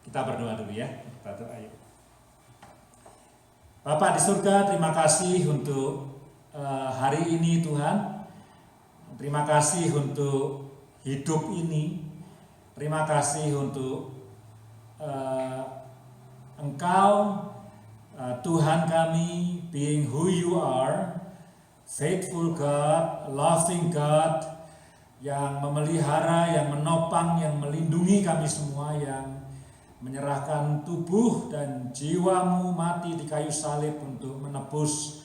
Kita berdoa dulu ya. Kita doa yuk. Bapa di surga, terima kasih untuk hari ini Tuhan. Terima kasih untuk hidup ini. Terima kasih untuk Engkau, Tuhan kami, being who you are, faithful God, loving God, yang memelihara, yang menopang, yang melindungi kami semua, yang menyerahkan tubuh dan jiwamu mati di kayu salib untuk menebus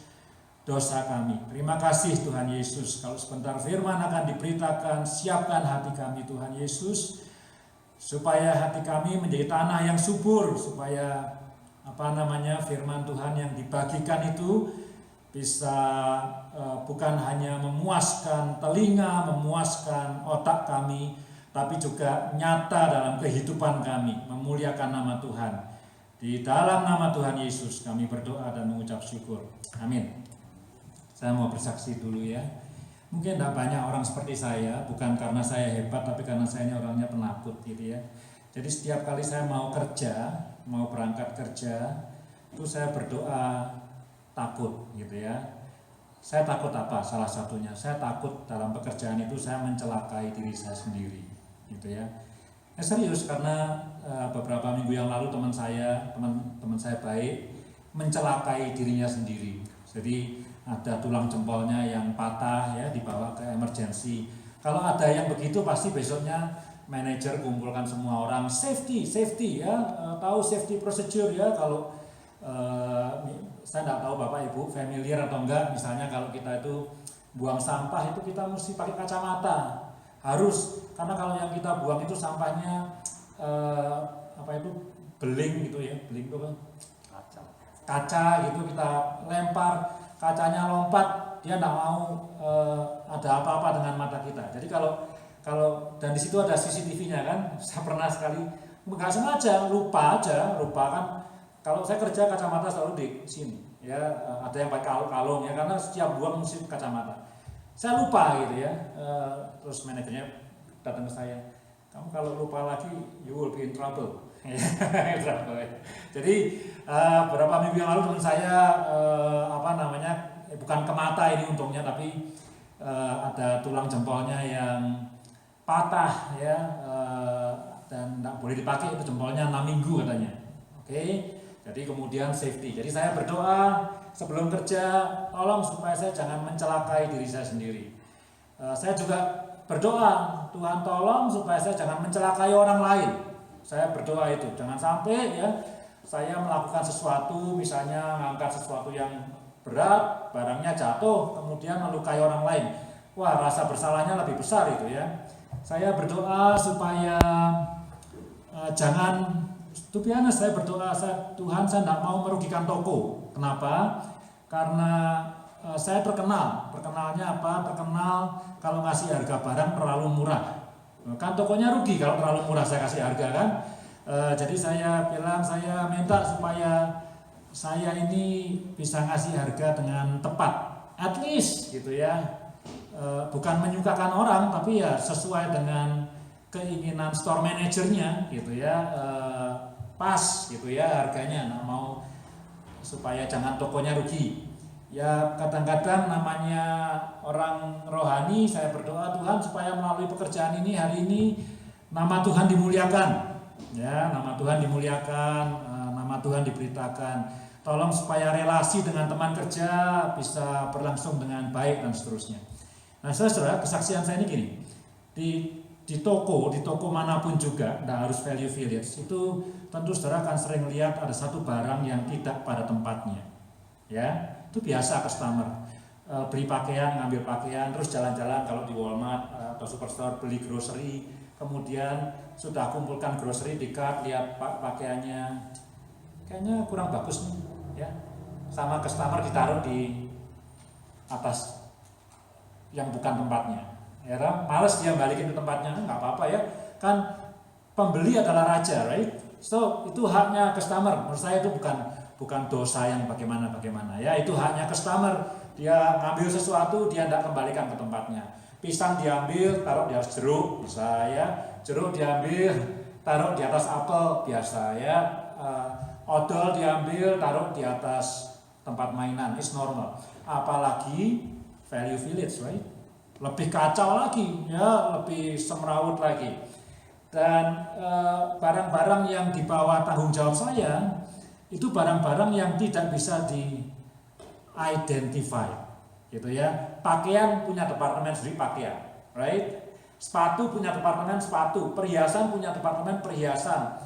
dosa kami. Terima kasih Tuhan Yesus. Kalau sebentar firman akan diberitakan, siapkan hati kami Tuhan Yesus, supaya hati kami menjadi tanah yang subur, supaya firman Tuhan yang dibagikan itu bisa bukan hanya memuaskan telinga, memuaskan otak kami, tapi juga nyata dalam kehidupan kami, memuliakan nama Tuhan. Di dalam nama Tuhan Yesus kami berdoa dan mengucap syukur. Amin. Saya mau bersaksi dulu ya. Mungkin tidak banyak orang seperti saya, bukan karena saya hebat, tapi karena saya ini orangnya penakut gitu ya. Jadi setiap kali saya mau kerja, mau berangkat kerja, itu saya berdoa takut gitu ya. Saya takut apa? Salah satunya, saya takut dalam pekerjaan itu saya mencelakai diri saya sendiri. Gitu ya. Serius, karena beberapa minggu yang lalu teman saya baik mencelakai dirinya sendiri. Jadi ada tulang jempolnya yang patah ya, dibawa ke emergency. Kalau ada yang begitu pasti besoknya manajer kumpulkan semua orang, safety ya, tahu safety procedure ya. Kalau saya tidak tahu Bapak Ibu familiar atau enggak, misalnya kalau kita itu buang sampah itu kita mesti pakai kacamata. Harus, karena kalau yang kita buang itu sampahnya beling gitu ya, beling itu kan kaca gitu, kita lempar, kacanya lompat, dia tidak mau ada apa-apa dengan mata kita. Jadi kalau dan di situ ada CCTV-nya kan, saya pernah sekali nggak sengaja lupa kan, kalau saya kerja kacamata selalu di sini ya, ada yang pakai kalung ya, karena setiap buang mesti kacamata. Saya lupa gitu ya, terus manajernya datang ke saya, kamu kalau lupa lagi you will be in trouble. Jadi beberapa minggu yang lalu teman saya bukan ke mata ini untungnya, tapi ada tulang jempolnya yang patah ya, dan tidak boleh dipakai itu jempolnya 6 minggu katanya. Oke. Jadi kemudian safety. Jadi saya berdoa sebelum kerja, tolong supaya saya jangan mencelakai diri saya sendiri. Saya juga berdoa, Tuhan tolong supaya saya jangan mencelakai orang lain. Saya berdoa itu, jangan sampai ya saya melakukan sesuatu, misalnya mengangkat sesuatu yang berat, barangnya jatuh, kemudian melukai orang lain. Wah, rasa bersalahnya lebih besar itu ya. Saya berdoa supaya jangan. Saya berdoa, Tuhan saya tidak mau merugikan toko. Kenapa? Karena saya terkenalnya apa? Terkenal kalau ngasih harga barang terlalu murah. Kan tokonya rugi kalau terlalu murah saya kasih harga kan. Jadi saya minta supaya saya ini bisa ngasih harga dengan tepat, at least gitu ya. Bukan menyukakan orang, tapi ya sesuai dengan keinginan store manajernya gitu ya. Pas gitu ya harganya, nah mau supaya jangan tokonya rugi. Ya kadang-kadang namanya orang rohani, saya berdoa Tuhan supaya melalui pekerjaan ini hari ini nama Tuhan dimuliakan. Ya, nama Tuhan dimuliakan, nama Tuhan diberitakan. Tolong supaya relasi dengan teman kerja bisa berlangsung dengan baik dan seterusnya. Nah, saudara, kesaksian saya ini gini. Di toko manapun juga, tidak harus value village, itu tentu saudara akan sering lihat ada satu barang yang tidak pada tempatnya. Ya, itu biasa customer beli pakaian, ngambil pakaian, terus jalan-jalan kalau di Walmart atau Superstore beli grocery, kemudian sudah kumpulkan grocery di cart, lihat pakaiannya kayaknya kurang bagus nih, ya, sama customer ditaruh di atas yang bukan tempatnya. Ya, males dia balikin ke tempatnya, nggak apa-apa ya, kan pembeli adalah raja, right? So itu haknya customer. Menurut saya itu bukan dosa yang bagaimana ya, itu haknya customer. Dia ngambil sesuatu, dia tidak kembalikan ke tempatnya. Pisang diambil, taruh di atas jeruk, bisa ya, jeruk diambil, taruh di atas apel biasa ya, odol diambil taruh di atas tempat mainan, is normal. Apalagi value village, right? Lebih kacau lagi ya, lebih semrawut lagi. Dan barang-barang yang di bawah tanggung jawab saya itu barang-barang yang tidak bisa di identify gitu ya. Pakaian punya departemen sendiri pakaian, right? Sepatu punya departemen sepatu, perhiasan punya departemen perhiasan,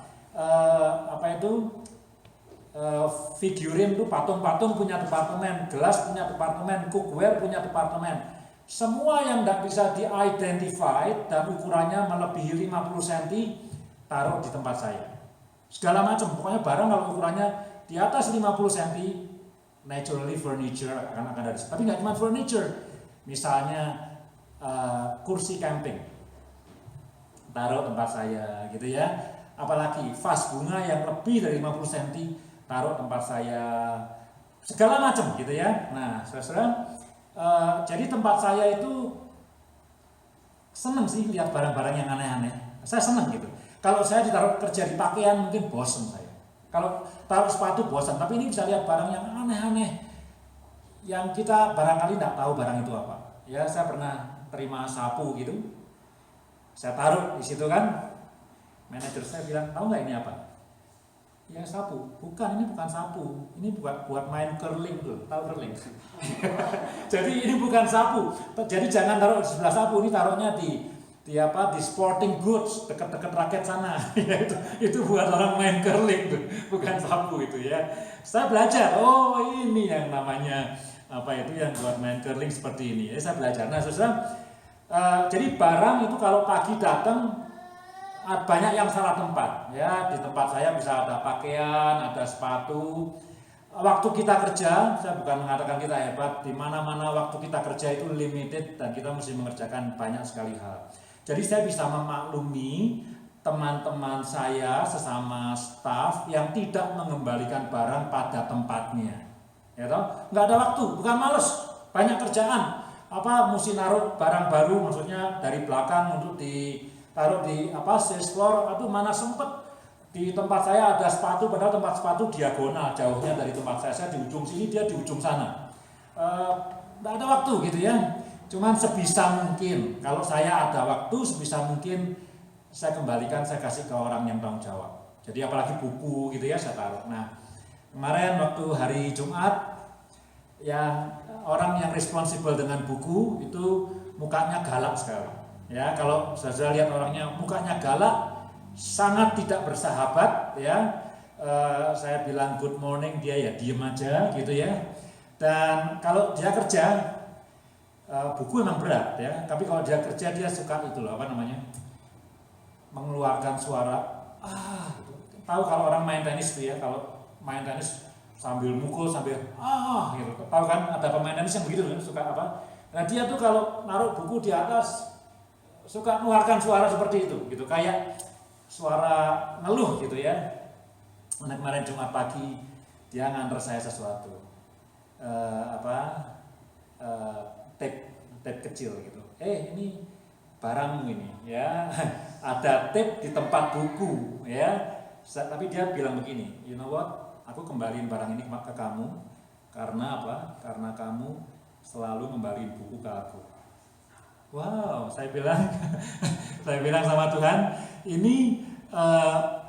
figurin itu patung-patung punya departemen, gelas punya departemen, cookware punya departemen. Semua yang tidak bisa di-identify dan ukurannya melebihi 50 cm taruh di tempat saya. Segala macam, pokoknya barang kalau ukurannya di atas 50 cm naturally furniture akan ada. Tapi nggak cuma furniture, misalnya kursi camping taruh tempat saya gitu ya. Apalagi vas bunga yang lebih dari 50 cm taruh tempat saya, segala macam gitu ya. Nah, saudara, jadi tempat saya itu seneng sih lihat barang-barang yang aneh-aneh. Saya seneng gitu. Kalau saya ditaruh kerja di pakaian mungkin bosen saya. Kalau taruh sepatu bosan. Tapi ini bisa lihat barang yang aneh-aneh, yang kita barangkali tidak tahu barang itu apa. Ya, saya pernah terima sapu gitu. Saya taruh di situ kan. Manajer saya bilang, tahu nggak ini apa? Ya sapu. Bukan, ini bukan sapu. Ini buat main curling tuh. Tahu curling? Jadi ini bukan sapu. Jadi jangan taruh di sebelah sapu. Ini taruhnya di sporting goods, dekat-dekat raket sana. itu buat orang main curling tuh, bukan sapu itu ya. Saya belajar. Oh, ini yang namanya yang buat main curling seperti ini. Saya belajar. Nah, saudara, jadi barang itu kalau pagi datang banyak yang salah tempat ya. Di tempat saya bisa ada pakaian, ada sepatu. Waktu kita kerja, saya bukan mengatakan kita hebat, di mana-mana waktu kita kerja itu limited dan kita mesti mengerjakan banyak sekali hal. Jadi saya bisa memaklumi teman-teman saya sesama staf yang tidak mengembalikan barang pada tempatnya. Ya toh? Nggak ada waktu, bukan males, banyak kerjaan. Mesti naruh barang baru, maksudnya dari belakang untuk ditaruh di sales floor, mana sempet. Di tempat saya ada sepatu, padahal tempat sepatu diagonal, jauhnya dari tempat saya di ujung sini, dia di ujung sana. Nggak ada waktu gitu ya. Cuman sebisa mungkin, kalau saya ada waktu, sebisa mungkin saya kembalikan, saya kasih ke orang yang tanggung jawab. Jadi apalagi buku gitu ya, saya taruh. Nah, kemarin waktu hari Jumat, orang yang responsibel dengan buku itu mukanya galak sekali. Ya, kalau saya lihat orangnya mukanya galak, sangat tidak bersahabat ya. Saya bilang good morning, dia ya diem aja gitu ya. Dan kalau dia kerja, buku memang berat ya, tapi kalau dia kerja dia suka mengeluarkan suara gitu. Tahu kalau orang main tenis tuh ya, kalau main tenis sambil mukul sambil gitu. Tahu kan ada pemain tenis yang begitu kan, suka apa? Nah, dia tuh kalau naruh buku di atas suka mengeluarkan suara seperti itu gitu, kayak suara ngeluh gitu ya. Nah, kemarin Jumat pagi dia nganter saya sesuatu, tape kecil gitu. Ini barangmu ini ya. Ada tape di tempat buku ya. Tapi dia bilang begini, you know what? Aku kembaliin barang ini ke kamu karena apa? Karena kamu selalu kembaliin buku ke aku. Wow, saya bilang sama Tuhan, ini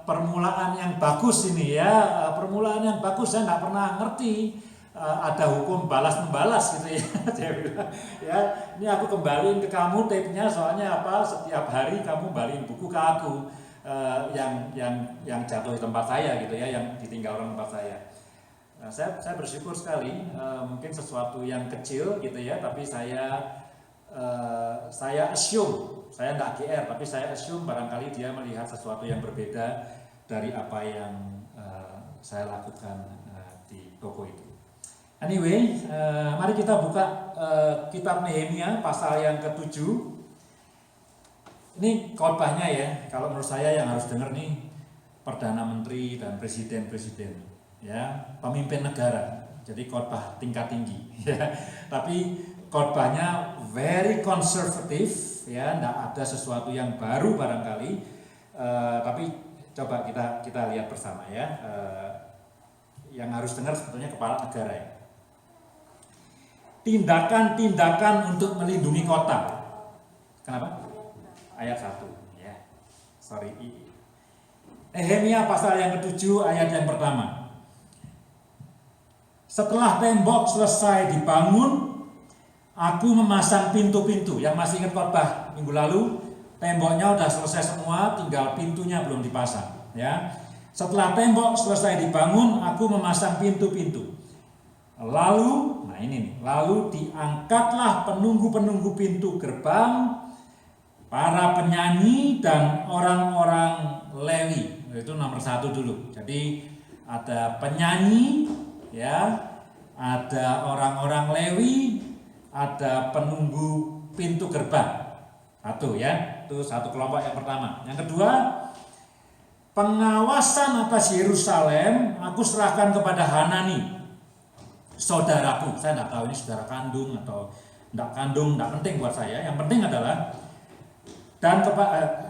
permulaan yang bagus ini ya, permulaan yang bagus. Saya nggak pernah ngerti ada hukum balas membalas gitu ya. Saya bilang, ya ini aku kembaliin ke kamu tape-nya, soalnya setiap hari kamu kembaliin buku ke aku yang jatuh di tempat saya gitu ya, yang ditinggal orang tempat saya. Nah, saya bersyukur sekali, mungkin sesuatu yang kecil gitu ya, tapi saya assume, saya tidak GR, tapi saya assume barangkali dia melihat sesuatu yang berbeda dari apa yang saya lakukan di toko itu. Anyway, mari kita buka kitab Nehemia pasal yang ke-7. Ini khotbahnya ya, kalau menurut saya yang harus dengar nih Perdana Menteri dan Presiden-Presiden, ya, pemimpin negara. Jadi khotbah tingkat tinggi, ya. Tapi khotbahnya very konservatif, ya, tidak ada sesuatu yang baru barangkali. Tapi coba kita lihat bersama ya. Yang harus dengar sebetulnya kepala negara ya. Tindakan-tindakan untuk melindungi kota. Kenapa? Ayat 1 ya. Sorry. Nehemia pasal yang ke-7 ayat yang pertama. Setelah tembok selesai dibangun, aku memasang pintu-pintu. Yang masih ingat khotbah minggu lalu, temboknya udah selesai semua, tinggal pintunya belum dipasang ya. Setelah tembok selesai dibangun, aku memasang pintu-pintu. Lalu, nah ini nih, lalu diangkatlah penunggu-penunggu pintu gerbang, para penyanyi dan orang-orang Lewi. Itu nomor 1 dulu. Jadi ada penyanyi, ya, ada orang-orang Lewi, ada penunggu pintu gerbang. Satu ya, itu satu kelompok yang pertama. Yang kedua, pengawasan atas Yerusalem aku serahkan kepada Hanani, saudaraku. Saya tidak tahu ini saudara kandung atau tidak kandung, tidak penting buat saya. Yang penting adalah dan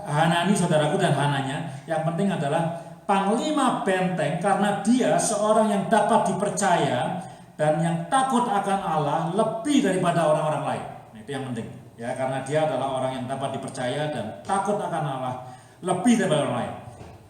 Hanani saudaraku dan Hananya, yang penting adalah panglima benteng, karena dia seorang yang dapat dipercaya dan yang takut akan Allah lebih daripada orang-orang lain. Nah, itu yang penting ya, karena dia adalah orang yang dapat dipercaya dan takut akan Allah lebih daripada orang lain.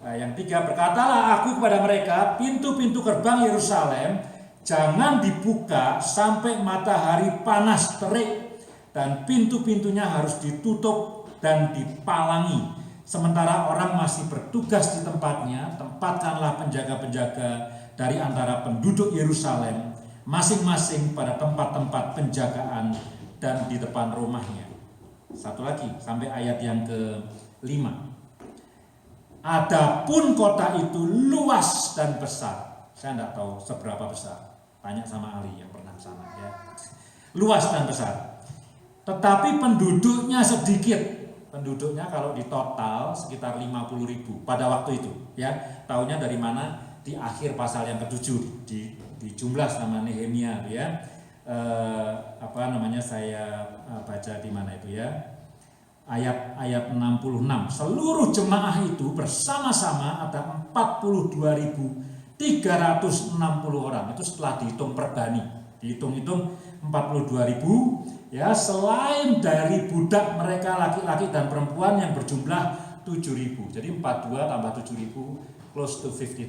Nah, yang 3, berkatalah aku kepada mereka, pintu-pintu gerbang Yerusalem jangan dibuka sampai matahari panas terik, dan pintu-pintunya harus ditutup dan dipalangi. Sementara orang masih bertugas di tempatnya, tempatkanlah penjaga-penjaga dari antara penduduk Yerusalem, masing-masing pada tempat-tempat penjagaan dan di depan rumahnya. Satu lagi, sampai ayat yang ke-5. Adapun kota itu luas dan besar. Saya tidak tahu seberapa besar. Tanya sama Ali yang pernah sana ya. Luas dan besar. Tetapi penduduknya sedikit. Penduduknya kalau di total sekitar 50.000 pada waktu itu ya. Taunya dari mana? Di akhir pasal yang ke-7 di jumlah sama Nehemia ya. Saya baca di mana itu ya. Ayat 66. Seluruh jemaah itu bersama-sama ada 42.360 orang. Itu setelah dihitung perbani. Dihitung-hitung 42.000 ya, selain dari budak mereka laki-laki dan perempuan yang berjumlah 7.000. Jadi 42 tambah 7.000 close to 50.000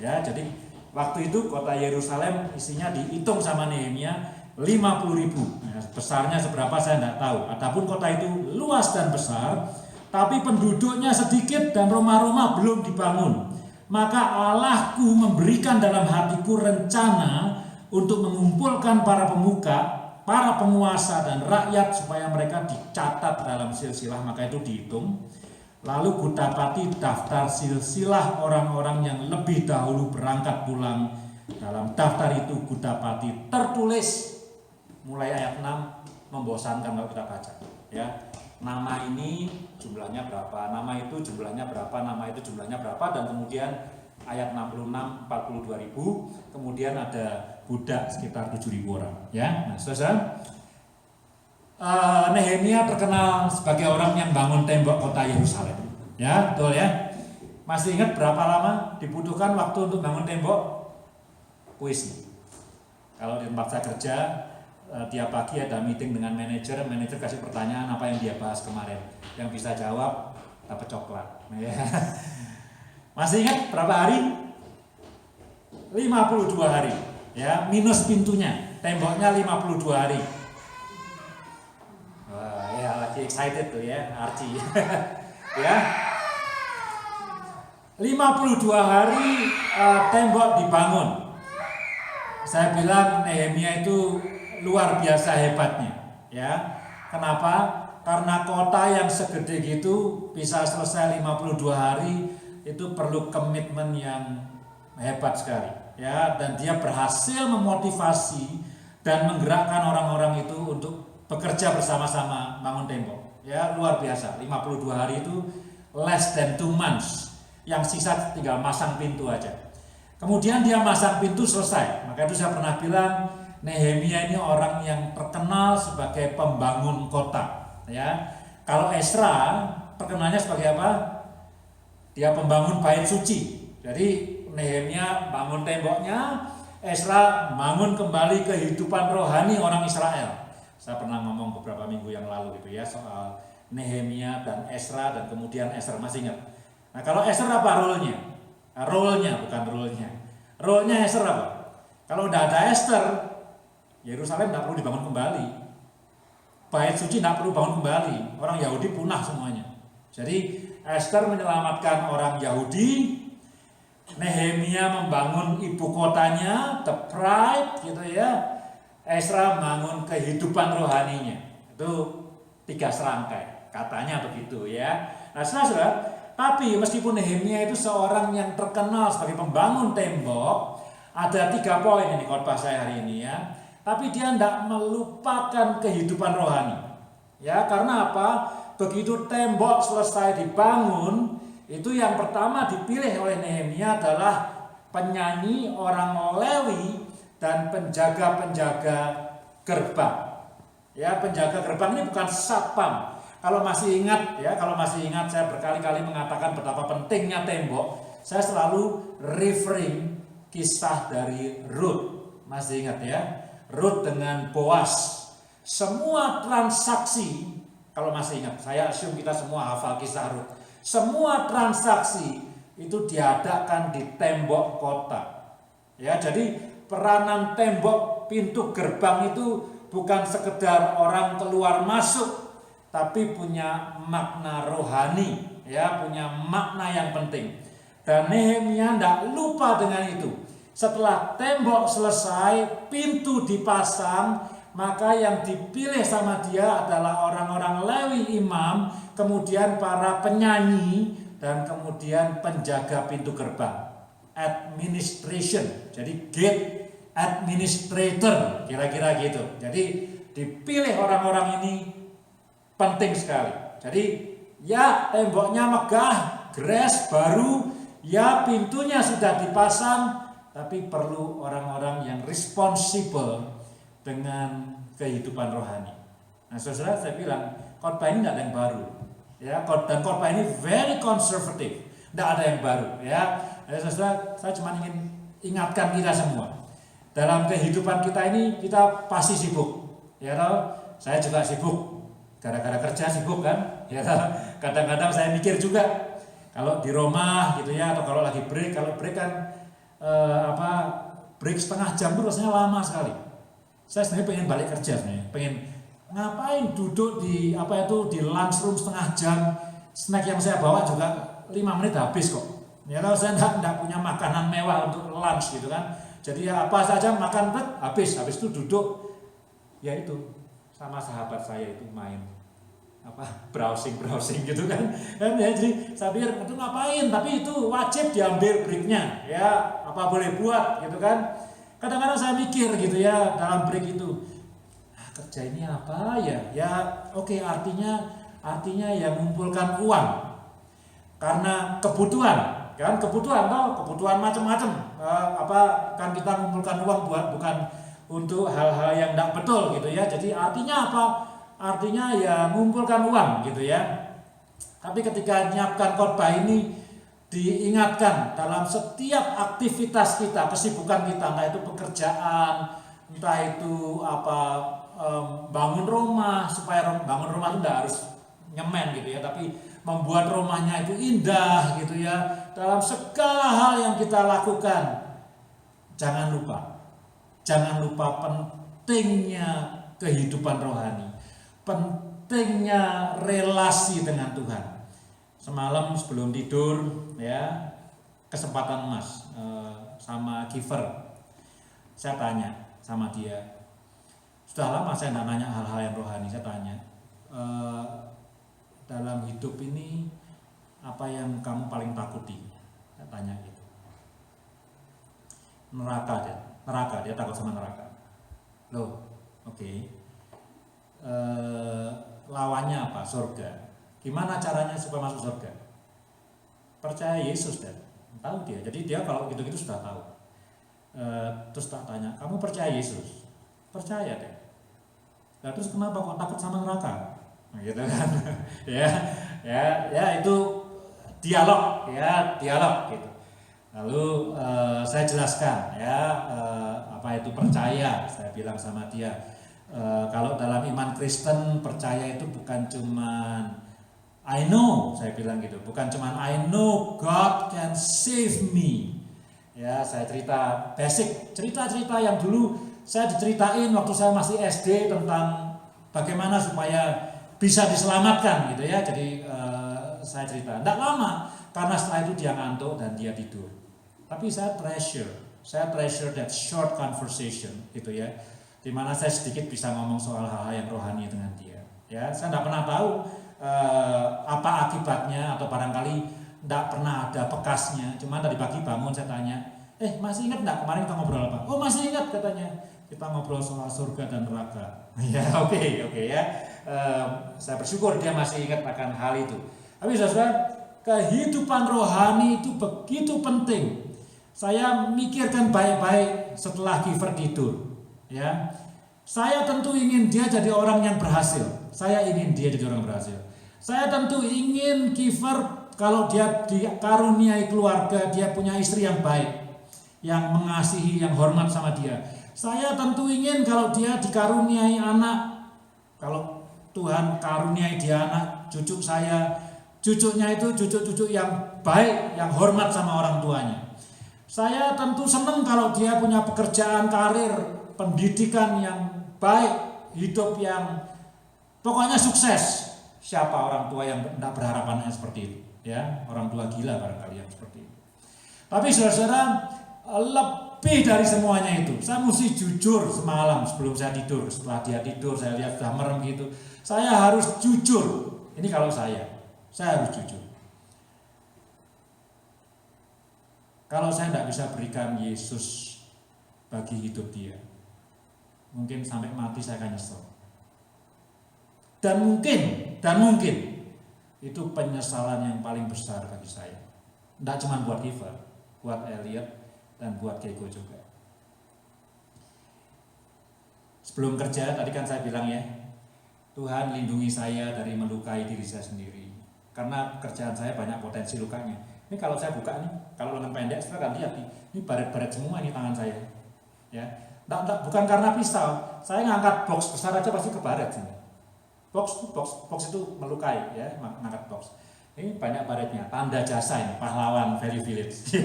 ya. Jadi waktu itu kota Yerusalem isinya dihitung sama Nehemia 50.000. Nah, besarnya seberapa saya tidak tahu. Adapun kota itu luas dan besar, tapi penduduknya sedikit dan rumah-rumah belum dibangun. Maka Allahku memberikan dalam hatiku rencana untuk mengumpulkan para pemuka, para penguasa dan rakyat supaya mereka dicatat dalam silsilah. Maka itu dihitung. Lalu kudapati daftar silsilah orang-orang yang lebih dahulu berangkat pulang. Dalam daftar itu kudapati tertulis mulai ayat 6, membosankan kalau kita baca ya. Nama ini jumlahnya berapa, nama itu jumlahnya berapa, nama itu jumlahnya berapa, dan kemudian ayat 66 42.000, kemudian ada budak sekitar 7.000 orang ya. Nah, saudara, Nehemia terkenal sebagai orang yang bangun tembok kota Yerusalem ya, betul ya. Masih ingat berapa lama dibutuhkan waktu untuk bangun tembok? Puisi. Kalau di tempat saya kerja, tiap pagi ada meeting dengan manajer kasih pertanyaan apa yang dia bahas kemarin, yang bisa jawab dapat coklat ya. Masih ingat berapa hari? 52 hari ya, minus pintunya, temboknya 52 hari. Wah ya, lagi excited tuh ya Archie ya. 52 hari tembok dibangun. Saya bilang Nehemia itu luar biasa hebatnya ya. Kenapa? Karena kota yang segede gitu bisa selesai 52 hari, itu perlu komitmen yang hebat sekali ya. Dan dia berhasil memotivasi dan menggerakkan orang-orang itu untuk bekerja bersama-sama bangun tembok ya. Luar biasa. 52 hari itu less than 2 months. Yang sisa tinggal masang pintu aja. Kemudian dia masang pintu, selesai. Maka itu saya pernah bilang, Nehemia ini orang yang terkenal sebagai pembangun kota ya. Kalau Esra terkenalnya sebagai apa? dia pembangun bait suci. Jadi Nehemia bangun temboknya, Ezra bangun kembali kehidupan rohani orang Israel. Saya pernah ngomong beberapa minggu yang lalu gitu ya soal Nehemia dan Ezra dan kemudian Ezra, masih ingat? Nah kalau Ezra apa role-nya? Nah, role-nya bukan role-nya. Role-nya Ezra apa? Kalau udah ada Esther, Yerusalem tidak perlu dibangun kembali. Bait suci tidak perlu bangun kembali. Orang Yahudi punah semuanya. Jadi Esther menyelamatkan orang Yahudi, Nehemia membangun ibu kotanya, the pride gitu ya. Ezra membangun kehidupan rohaninya. Itu 3 serangkai, katanya begitu ya. Nah, saudara, tapi meskipun Nehemia itu seorang yang terkenal sebagai pembangun tembok, ada 3 poin ini khotbah saya hari ini ya. Tapi dia tidak melupakan kehidupan rohani. Ya, karena apa? Begitu tembok selesai dibangun, itu yang pertama dipilih oleh Nehemia adalah penyanyi, orang Lewi, dan penjaga-penjaga gerbang. Ya, penjaga gerbang ini bukan satpam. Kalau masih ingat saya berkali-kali mengatakan betapa pentingnya tembok. Saya selalu referring kisah dari Ruth. Masih ingat ya? Ruth dengan Boas. Semua transaksi, kalau masih ingat, saya assume kita semua hafal kisah Ruth. Semua transaksi itu diadakan di tembok kota. Ya, jadi peranan tembok pintu gerbang itu bukan sekedar orang keluar masuk, tapi punya makna rohani, ya, punya makna yang penting. Dan Nehemia tidak lupa dengan itu. Setelah tembok selesai, pintu dipasang, maka yang dipilih sama dia adalah orang-orang Lewi imam, kemudian para penyanyi, dan kemudian penjaga pintu gerbang. Administration, jadi gate administrator, kira-kira gitu. Jadi dipilih orang-orang ini penting sekali. Jadi ya temboknya megah, gres baru, ya pintunya sudah dipasang, tapi perlu orang-orang yang responsible dengan kehidupan rohani. Nah, saudara, saya bilang khotbah ini tidak ada yang baru, ya. Dan khotbah ini very conservative, tidak ada yang baru, ya. Saudara, saya cuma ingin ingatkan kita semua, dalam kehidupan kita ini kita pasti sibuk, ya. Saya juga sibuk, gara-gara kerja sibuk kan, ya. Kadang-kadang saya mikir juga, kalau di rumah gitu ya, atau kalau lagi break, kalau break kan break setengah jam itu rasanya lama sekali. Saya sebenarnya pengen balik kerja sebenarnya, pengen ngapain duduk di di lunchroom setengah jam, snack yang saya bawa juga 5 menit habis kok. Ya kalau saya enggak punya makanan mewah untuk lunch gitu kan. Jadi ya apa saja makan habis itu duduk, ya itu sama sahabat saya itu main browsing gitu kan ya, jadi saya pikir itu ngapain, tapi itu wajib diambil breaknya ya, apa boleh buat gitu kan. Kadang-kadang saya mikir gitu ya dalam break itu, kerja ini apa ya oke, artinya ya mengumpulkan uang karena kebutuhan macam-macam, kan kita mengumpulkan uang bukan untuk hal-hal yang tidak betul gitu ya. Jadi artinya apa? Artinya ya mengumpulkan uang gitu ya. Tapi ketika menyiapkan khotbah ini diingatkan dalam setiap aktivitas kita, kesibukan kita, entah itu pekerjaan, entah itu bangun rumah, supaya bangun rumah itu tidak harus nyemen gitu ya, tapi membuat rumahnya itu indah gitu ya. Dalam segala hal yang kita lakukan, jangan lupa pentingnya kehidupan rohani, pentingnya relasi dengan Tuhan. Semalam sebelum tidur ya, kesempatan emas sama Giver, saya tanya sama dia, sudah lama saya tidak nanya hal-hal yang rohani. Saya tanya, dalam hidup ini apa yang kamu paling takuti? Saya tanya gitu. Neraka, dia takut sama neraka. Loh, oke. Lawannya apa? Surga. Gimana caranya supaya masuk surga? Percaya Yesus, dan tahu dia. Jadi dia kalau gitu-gitu sudah tahu. Terus tak tanya, kamu percaya Yesus? Percaya deh. Nah, terus kenapa kok takut sama neraka? Nah, gitu kan. ya itu dialog ya, dialog gitu. Lalu saya jelaskan ya apa itu percaya. Saya bilang sama dia, kalau dalam iman Kristen percaya itu bukan cuman I know, saya bilang gitu, bukan cuman I know God can save me. Ya, saya cerita basic, cerita-cerita yang dulu saya diceritain waktu saya masih SD tentang bagaimana supaya bisa diselamatkan gitu ya. Jadi saya cerita, tidak lama karena setelah itu dia ngantuk dan dia tidur. Tapi saya treasure that short conversation gitu ya, dimana saya sedikit bisa ngomong soal hal-hal yang rohani dengan dia. Ya, saya tidak pernah tahu apa akibatnya atau barangkali tidak pernah ada bekasnya. Cuma tadi pagi bangun saya tanya, masih ingat enggak kemarin kita ngobrol apa? Oh masih ingat katanya, kita ngobrol soal surga dan neraka. Ya oke ya, saya bersyukur dia masih ingat akan hal itu. Tapi saudara, kehidupan rohani itu begitu penting. Saya mikirkan baik-baik setelah Kiefer tidur. Ya, saya tentu ingin dia jadi orang yang berhasil. Saya ingin dia jadi orang berhasil. Saya tentu ingin Kiefer kalau dia dikaruniai keluarga, dia punya istri yang baik, yang mengasihi, yang hormat sama dia. Saya tentu ingin kalau dia dikaruniai anak, kalau Tuhan karuniai dia anak, cucu saya, cucunya itu cucu-cucu yang baik, yang hormat sama orang tuanya. Saya tentu senang kalau dia punya pekerjaan, karir, pendidikan yang baik, hidup yang pokoknya sukses. Siapa orang tua yang tidak berharapan seperti itu? Ya, orang tua gila barangkali yang seperti itu. Tapi saudara-saudara, lebih dari semuanya itu, saya mesti jujur semalam sebelum saya tidur. Setelah dia tidur, saya lihat sudah merem gitu. Saya harus jujur. Ini kalau saya harus jujur. Kalau saya tidak bisa berikan Yesus bagi hidup dia, mungkin sampai mati saya akan nyesel. Dan mungkin itu penyesalan yang paling besar bagi saya. Tidak cuma buat Kiefer, buat Elliot, dan buat Keiko juga. Sebelum kerja, tadi kan saya bilang ya, Tuhan lindungi saya dari melukai diri saya sendiri. Karena kerjaan saya banyak potensi lukanya. Ini kalau saya buka nih, kalau lengan pendek, saudara kan lihat nih, ini baret-baret semua ini tangan saya. Ya, bukan karena pisau, saya ngangkat box besar aja pasti kebaret sini. Box itu melukai ya, ngangkat box. Ini banyak baretnya, tanda jasa ini, pahlawan Value Village.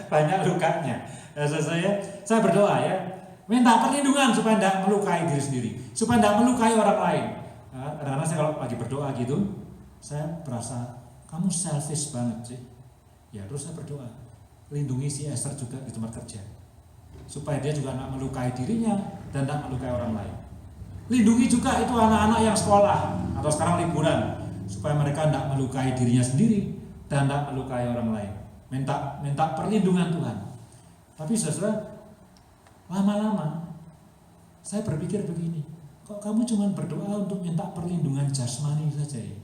Banyak lukanya. Ya, saya berdoa ya, minta perlindungan supaya tidak melukai diri sendiri, supaya tidak melukai orang lain. Nah, kadang-kadang saya kalau lagi berdoa gitu, saya merasa kamu selfish banget sih. Ya terus saya berdoa, lindungi si Esther juga di tempat kerja, supaya dia juga tidak melukai dirinya dan tidak melukai orang lain. Lindungi juga itu anak-anak yang sekolah atau sekarang liburan, supaya mereka tidak melukai dirinya sendiri dan tidak melukai orang lain. Minta perlindungan Tuhan. Tapi saudara, lama-lama saya berpikir begini, kok kamu cuma berdoa untuk minta perlindungan jasmani saja ya?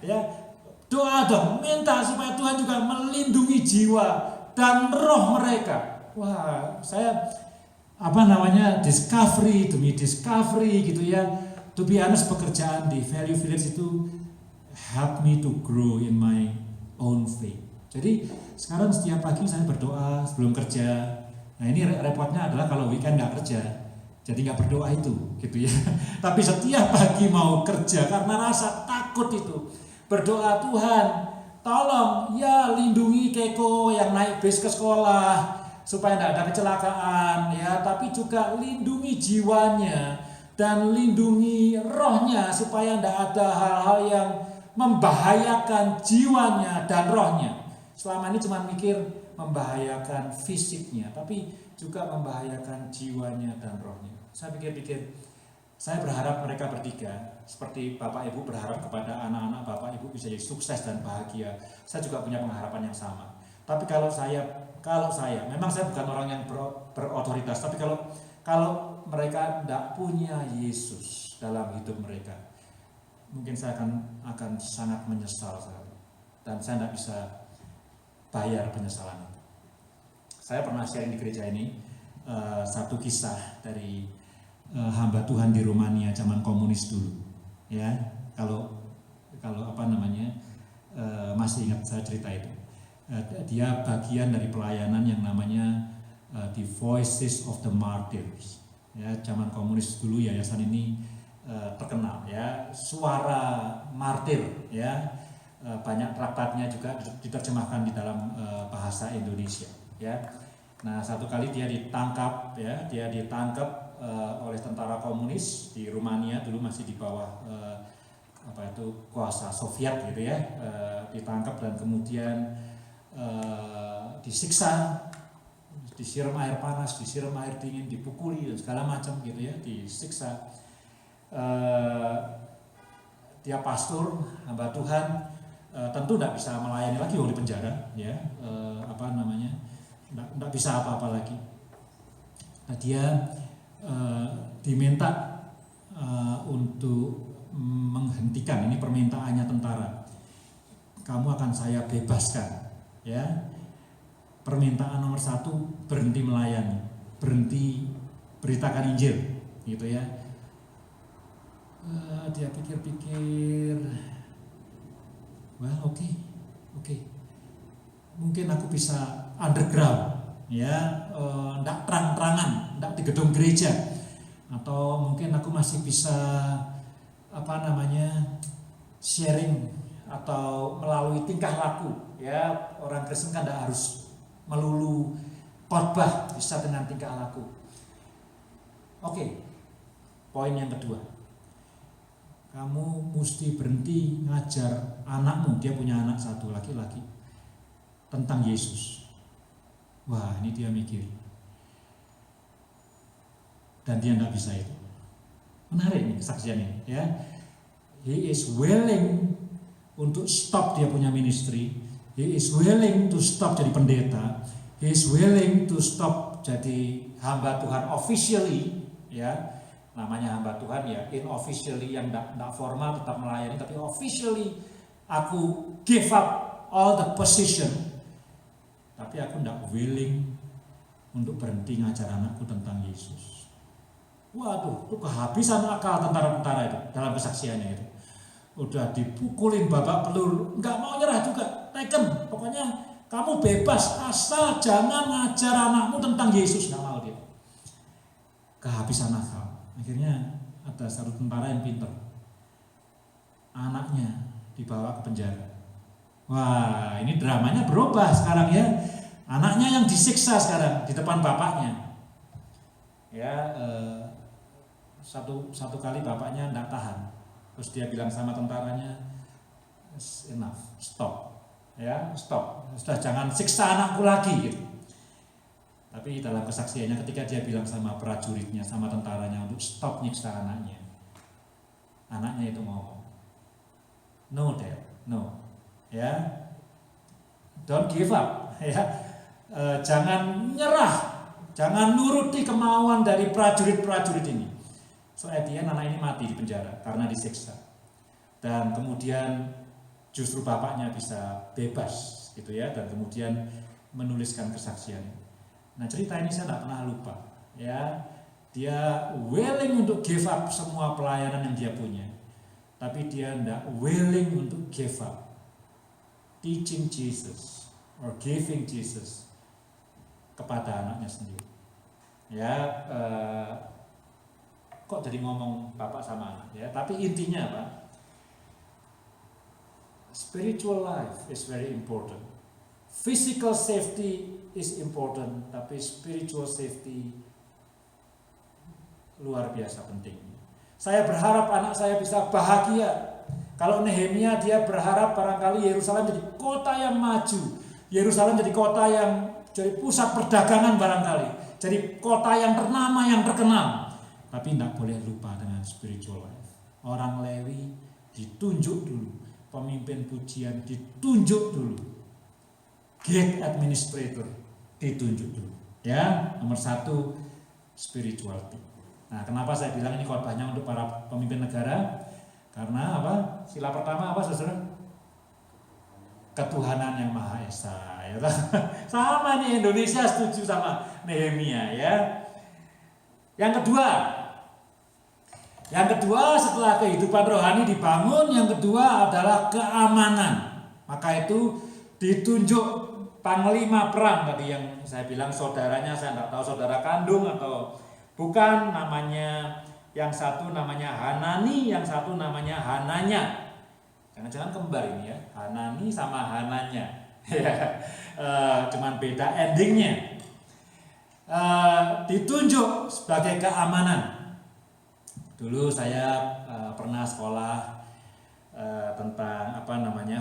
Ya, doa dong, minta supaya Tuhan juga melindungi jiwa dan roh mereka. Wah, saya discovery demi discovery gitu ya. To be honest, pekerjaan di Value Village itu help me to grow in my own faith. Jadi sekarang setiap pagi saya berdoa sebelum kerja. Nah ini repotnya adalah kalau weekend nggak kerja, jadi nggak berdoa itu, gitu ya. Tapi setiap pagi mau kerja karena rasa takut itu, berdoa, Tuhan tolong ya lindungi Keiko yang naik bis ke sekolah supaya tidak ada kecelakaan ya, tapi juga lindungi jiwanya dan lindungi rohnya supaya tidak ada hal-hal yang membahayakan jiwanya dan rohnya. Selama ini cuma mikir membahayakan fisiknya, tapi juga membahayakan jiwanya dan rohnya. Saya pikir-pikir, saya berharap mereka bertiga, seperti Bapak Ibu berharap kepada anak-anak Bapak Ibu bisa jadi sukses dan bahagia. Saya juga punya pengharapan yang sama. Tapi kalau saya, memang saya bukan orang yang berotoritas, tapi kalau mereka tidak punya Yesus dalam hidup mereka, mungkin saya akan sangat menyesal sekali. Dan saya tidak bisa bayar penyesalan itu. Saya pernah sharing di gereja ini satu kisah dari hamba Tuhan di Rumania zaman komunis dulu. Ya, kalau masih ingat saya cerita itu. Dia bagian dari pelayanan yang namanya The Voices of the Martyrs. Ya, zaman komunis dulu yayasan ini terkenal ya, suara martir ya. Banyak traktatnya juga diterjemahkan di dalam bahasa Indonesia ya. Nah, satu kali dia ditangkap ya, oleh tentara komunis di Rumania, dulu masih di bawah kuasa Soviet gitu ya. Ditangkap dan kemudian disiksa, disiram air panas, disiram air dingin, dipukuli dan segala macam gitu ya, disiksa. Dia pastor, hamba Tuhan, tentu tidak bisa melayani lagi di penjara ya, tidak bisa apa-apa lagi. Nah, dia diminta untuk menghentikan, ini permintaannya tentara, kamu akan saya bebaskan ya. Permintaan nomor 1, berhenti melayani, berhenti beritakan Injil gitu ya. Dia pikir-pikir, well oke. Mungkin aku bisa underground ya, enggak terang-terangan, enggak di gedung gereja, atau mungkin aku masih bisa sharing atau melalui tingkah laku ya. Orang Kristen kan enggak harus melulu khotbah, bisa dengan tingkah laku. Oke. Poin yang kedua, kamu mesti berhenti ngajar anakmu, dia punya anak 1 laki-laki, tentang Yesus. Wah, ini dia mikir. Dan dia tidak bisa itu. Menarik nih kesaksian ini ya. He is willing untuk stop dia punya ministry. He is willing to stop jadi pendeta. He is willing to stop jadi hamba Tuhan officially ya. Namanya hamba Tuhan ya, unofficially yang tidak formal tetap melayani, tapi officially aku give up all the position, tapi aku tidak willing untuk berhenti ngajar anakku tentang Yesus. Waduh, itu kehabisan akal tentara-tentara itu dalam kesaksiannya itu. Udah dipukulin babak belur, nggak mau nyerah juga, taken. Pokoknya kamu bebas asal jangan ngajar anakmu tentang Yesus, nggak mau dia. Kehabisan akal. Akhirnya ada satu tentara yang pintar, anaknya dibawa ke penjara. Wah, ini dramanya berubah sekarang ya. Anaknya yang disiksa sekarang di depan bapaknya. Ya, satu kali bapaknya tidak tahan, terus dia bilang sama tentaranya, enough, stop, ya stop, sudah jangan siksa anakku lagi gitu. Tapi dalam kesaksiannya ketika dia bilang sama prajuritnya, sama tentaranya untuk stop nyiksa anaknya, anaknya itu ngomong, no dad, no, ya, don't give up, ya, jangan nyerah, jangan nuruti kemauan dari prajurit-prajurit ini. So at the end anak ini mati di penjara karena disiksa, dan kemudian justru bapaknya bisa bebas gitu ya, dan kemudian menuliskan kesaksian. Nah, cerita ini saya tidak pernah lupa ya. Dia willing untuk give up semua pelayanan yang dia punya, tapi dia tidak willing untuk give up teaching Jesus or giving Jesus kepada anaknya sendiri. Ya, kok jadi ngomong bapak sama anak ya, tapi intinya apa? Spiritual life is very important. Physical safety is important, tapi spiritual safety luar biasa penting. Saya berharap anak saya bisa bahagia. Kalau Nehemia dia berharap barangkali Yerusalem jadi kota yang maju, Yerusalem jadi kota yang jadi pusat perdagangan barangkali, jadi kota yang ternama, yang terkenal. Tapi tidak boleh lupa dengan spiritual life. Orang Lewi ditunjuk dulu, pemimpin pujian ditunjuk dulu, gate administrator ditunjuk dulu. Ya, nomor 1 spirituality. Nah, kenapa saya bilang ini khotbahnya untuk para pemimpin negara? Karena apa? Sila pertama apa, saudara? Ketuhanan yang Maha Esa. Ya, sama nih, Indonesia setuju sama Nehemia ya. Yang kedua setelah kehidupan rohani dibangun, yang kedua adalah keamanan. Maka itu ditunjuk panglima perang tadi yang saya bilang saudaranya, saya tidak tahu saudara kandung atau bukan, namanya yang satu namanya Hanani, yang satu namanya Hananya. Jangan-jangan kembar ini ya, Hanani sama Hananya. Cuman beda endingnya. Ditunjuk sebagai keamanan. Dulu saya pernah sekolah tentang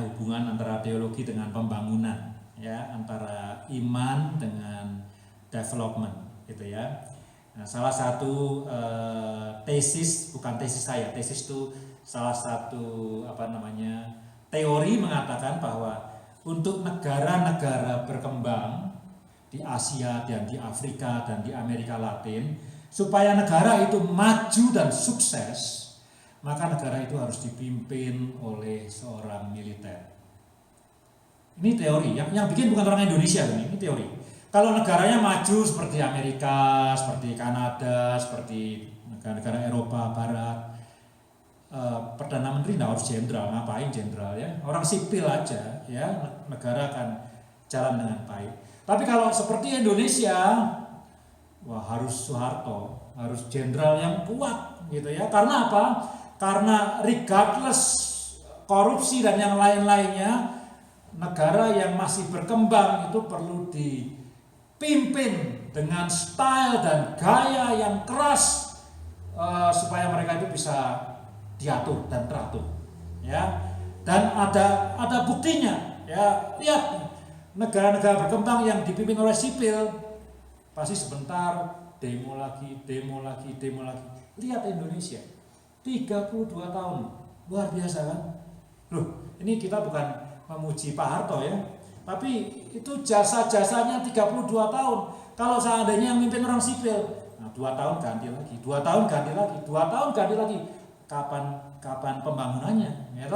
hubungan antara teologi dengan pembangunan, ya, antara iman dengan development, gitu ya. Nah, salah satu tesis itu salah satu teori mengatakan bahwa untuk negara-negara berkembang di Asia dan di Afrika dan di Amerika Latin, supaya negara itu maju dan sukses, maka negara itu harus dipimpin oleh seorang militer. Ini teori, yang bikin bukan orang Indonesia, ini teori. Kalau negaranya maju seperti Amerika, seperti Kanada, seperti negara-negara Eropa Barat, Perdana Menteri nggak harus jenderal, ngapain jenderal ya? Orang sipil aja, ya, negara akan jalan dengan baik. Tapi kalau seperti Indonesia, wah harus Soeharto, harus jenderal yang kuat, gitu ya. Karena apa? Karena regardless korupsi dan yang lain-lainnya, negara yang masih berkembang itu perlu dipimpin dengan style dan gaya yang keras supaya mereka itu bisa diatur dan teratur, ya. Dan ada buktinya, ya. Lihat negara-negara berkembang yang dipimpin oleh sipil pasti sebentar demo lagi. Lihat Indonesia 32 tahun, luar biasa kan? Loh, ini kita bukan memuji Pak Harto ya, tapi itu jasa-jasanya 32 tahun. Kalau seandainya yang mimpin orang sipil, nah 2 tahun ganti lagi, 2 tahun ganti lagi, 2 tahun ganti lagi. Kapan pembangunannya? Ya,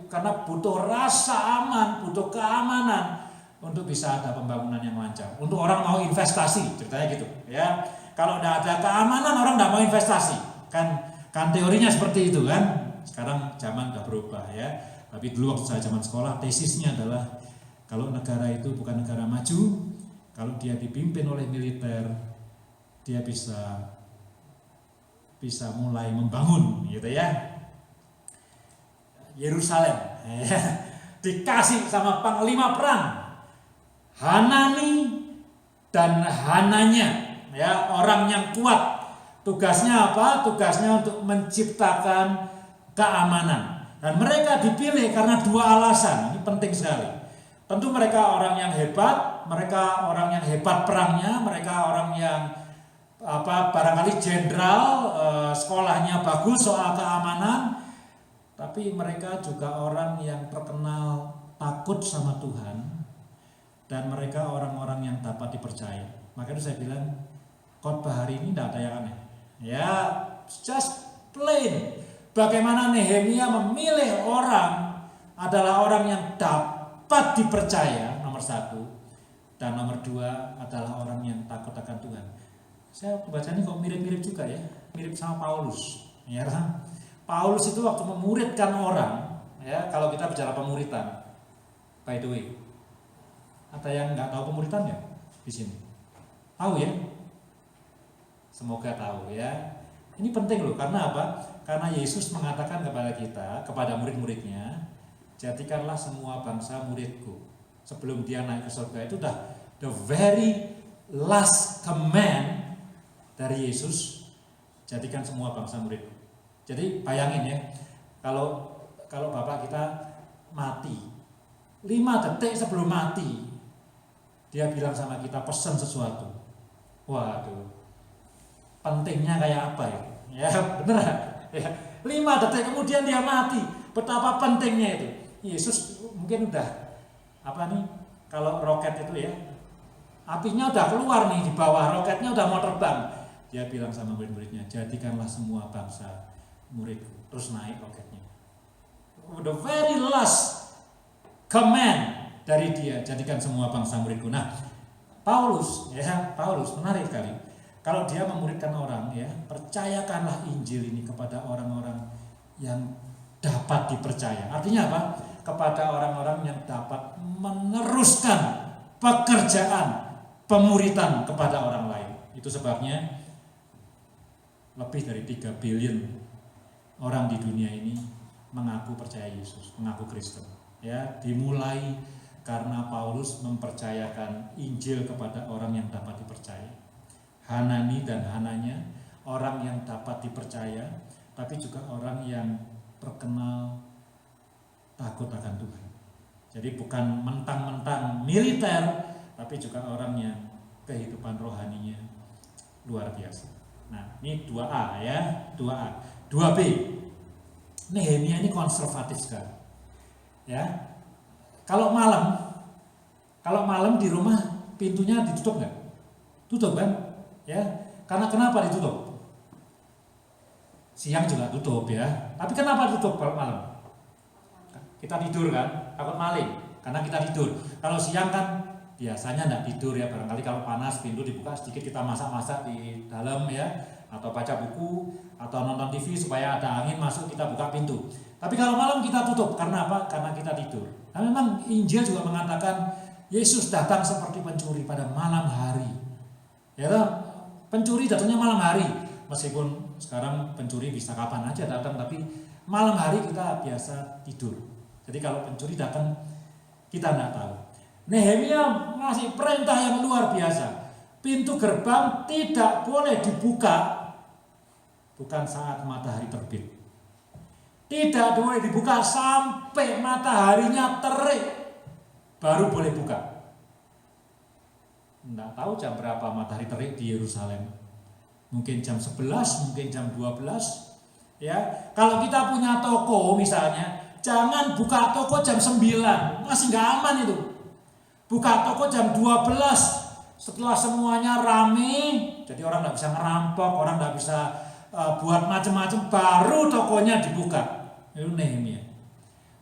karena butuh rasa aman, butuh keamanan untuk bisa ada pembangunan yang lancar. Untuk orang mau investasi, ceritanya gitu ya. Kalau tidak ada keamanan, orang tidak mau investasi. Kan teorinya seperti itu kan. Sekarang zaman udah berubah ya. Tapi dulu waktu saya zaman sekolah, tesisnya adalah kalau negara itu bukan negara maju, kalau dia dipimpin oleh militer, dia bisa mulai membangun, gitu ya. Yerusalem dikasih sama panglima perang Hanani dan Hananya, ya, orang yang kuat. Tugasnya apa? Tugasnya untuk menciptakan keamanan. Dan mereka dipilih karena 2 alasan. Ini penting sekali. Tentu mereka orang yang hebat, mereka orang yang hebat perangnya, mereka orang yang barangkali jenderal, sekolahnya bagus soal keamanan, tapi mereka juga orang yang terkenal takut sama Tuhan, dan mereka orang-orang yang dapat dipercaya. Maka itu saya bilang khotbah hari ini tidak ada yang aneh. Ya, just plain. Bagaimana Nehemia memilih orang adalah orang yang dapat dipercaya, nomor 1, dan nomor 2 adalah orang yang takut akan Tuhan. Saya baca ini kok mirip-mirip juga ya, mirip sama Paulus, ya kan? Paulus itu waktu memuridkan orang, ya, kalau kita bicara pemuritan, by the way, ada yang nggak tahu pemuritan ya di sini? Tahu ya? Semoga tahu ya. Ini penting loh, karena apa? Karena Yesus mengatakan kepada kita, kepada murid-muridnya, jadikanlah semua bangsa muridku. Sebelum dia naik ke surga, itu udah the very last command dari Yesus, jadikan semua bangsa muridku. Jadi bayangin ya, kalau bapak kita mati, 5 detik sebelum mati, dia bilang sama kita pesan sesuatu. Waduh, pentingnya kayak apa ya? Ya bener ya. 5 detik kemudian dia mati, betapa pentingnya itu. Yesus mungkin udah kalau roket itu ya, apinya udah keluar nih di bawah, roketnya udah mau terbang. Dia bilang sama murid-muridnya, jadikanlah semua bangsa muridku. Terus naik roketnya. The very last command dari dia, jadikan semua bangsa muridku. Nah, Paulus menarik sekali. Kalau dia memuridkan orang, ya, percayakanlah Injil ini kepada orang-orang yang dapat dipercaya. Artinya apa? kepada orang-orang yang dapat meneruskan pekerjaan pemuritan kepada orang lain. Itu sebabnya lebih dari 3 billion orang di dunia ini mengaku percaya Yesus, mengaku Kristen. Ya, dimulai karena Paulus mempercayakan Injil kepada orang yang dapat dipercaya. Hanani dan Hananya, orang yang dapat dipercaya, tapi juga orang yang terkenal takut akan Tuhan. Jadi bukan mentang-mentang militer, tapi juga orang yang kehidupan rohaninya luar biasa. Nah, ini 2A ya, 2A. 2B. Nehemia ini konservatif sekali. Ya. Kalau malam di rumah pintunya ditutup nggak? Tutup kan? Ya. Karena kenapa ditutup? Siang juga tutup ya. Tapi kenapa tutup kalau malam? Kita tidur kan, takut maling karena kita tidur. Kalau siang kan biasanya enggak tidur ya, barangkali kalau panas pintu dibuka sedikit, kita masak-masak di dalam ya, atau baca buku atau nonton TV supaya ada angin masuk, kita buka pintu. Tapi kalau malam kita tutup, karena apa? Karena kita tidur. Nah, memang Injil juga mengatakan Yesus datang seperti pencuri pada malam hari. Ya, pencuri datangnya malam hari. Meskipun sekarang pencuri bisa kapan aja datang, tapi malam hari kita biasa tidur. Jadi kalau pencuri datang, kita tidak tahu. Nehemia ngasih perintah yang luar biasa. Pintu gerbang tidak boleh dibuka bukan saat matahari terbit. Tidak boleh dibuka sampai mataharinya terik, baru boleh buka. Tidak tahu jam berapa matahari terik di Yerusalem. Mungkin jam 11, mungkin jam 12. Ya, kalau kita punya toko misalnya, jangan buka toko jam 9, masih nggak aman itu. Buka toko jam 12, setelah semuanya rame, jadi orang nggak bisa ngerampok, orang nggak bisa buat macam-macam, baru tokonya dibuka. Itu Nehemia.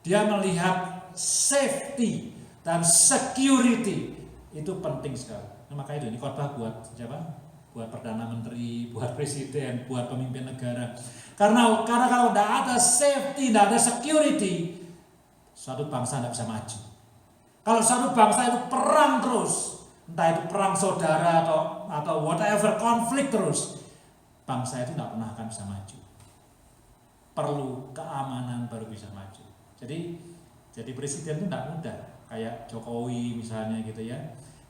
Dia melihat safety dan security itu penting sekali. Nah, makanya ini khotbah buat siapa? Buat Perdana Menteri, buat Presiden, buat pemimpin negara. Karena kalau tidak ada safety, tidak ada security, suatu bangsa tidak bisa maju. Kalau suatu bangsa itu perang terus, entah itu perang saudara atau whatever, konflik terus, bangsa itu tidak pernah akan bisa maju. Perlu keamanan baru bisa maju. Jadi presiden itu tidak mudah, kayak Jokowi misalnya gitu ya.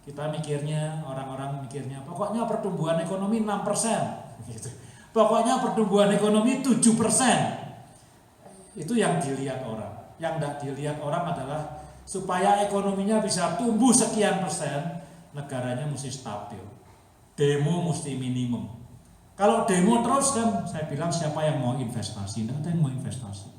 Kita mikirnya, orang-orang mikirnya, pokoknya pertumbuhan ekonomi 6%, gitu. Pokoknya pertumbuhan ekonomi 7%. Itu yang dilihat orang. Yang tidak dilihat orang adalah supaya ekonominya bisa tumbuh sekian persen, negaranya mesti stabil. Demo mesti minimum. Kalau demo terus kan, saya bilang siapa yang mau investasi? Tidak ada yang mau investasi.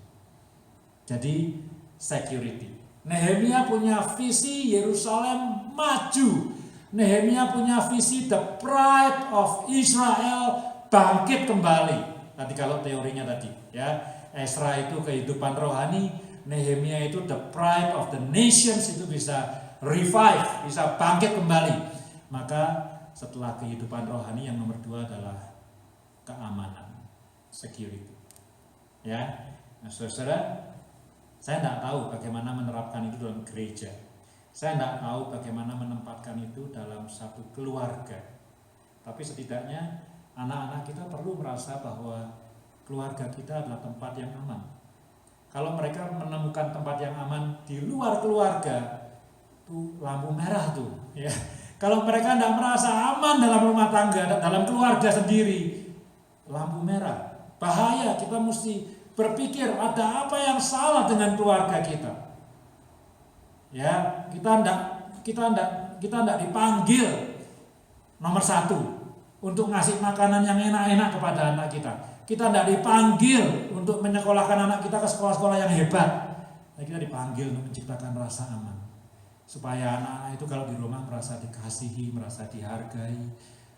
Jadi security. Nehemia punya visi Yerusalem maju. Nehemia punya visi the pride of Israel bangkit kembali. Tadi kalau teorinya tadi ya, Ezra itu kehidupan rohani, Nehemia itu the pride of the nations, itu bisa revive, bisa bangkit kembali. Maka setelah kehidupan rohani yang nomor 2 adalah keamanan, security. Ya, nah, saudara, saya tidak tahu bagaimana menerapkan itu dalam gereja. Saya tidak tahu bagaimana menempatkan itu dalam satu keluarga. Tapi setidaknya anak-anak kita perlu merasa bahwa keluarga kita adalah tempat yang aman. Kalau mereka menemukan tempat yang aman di luar keluarga, itu lampu merah tuh. Ya. Kalau mereka tidak merasa aman dalam rumah tangga, dalam keluarga sendiri, lampu merah. Bahaya, kita mesti berpikir ada apa yang salah dengan keluarga kita. Ya, kita enggak dipanggil nomor 1 untuk ngasih makanan yang enak-enak kepada anak kita. Kita enggak dipanggil untuk menyekolahkan anak kita ke sekolah-sekolah yang hebat. Nah, kita dipanggil untuk menciptakan rasa aman. Supaya anak-anak itu kalau di rumah merasa dikasihi, merasa dihargai,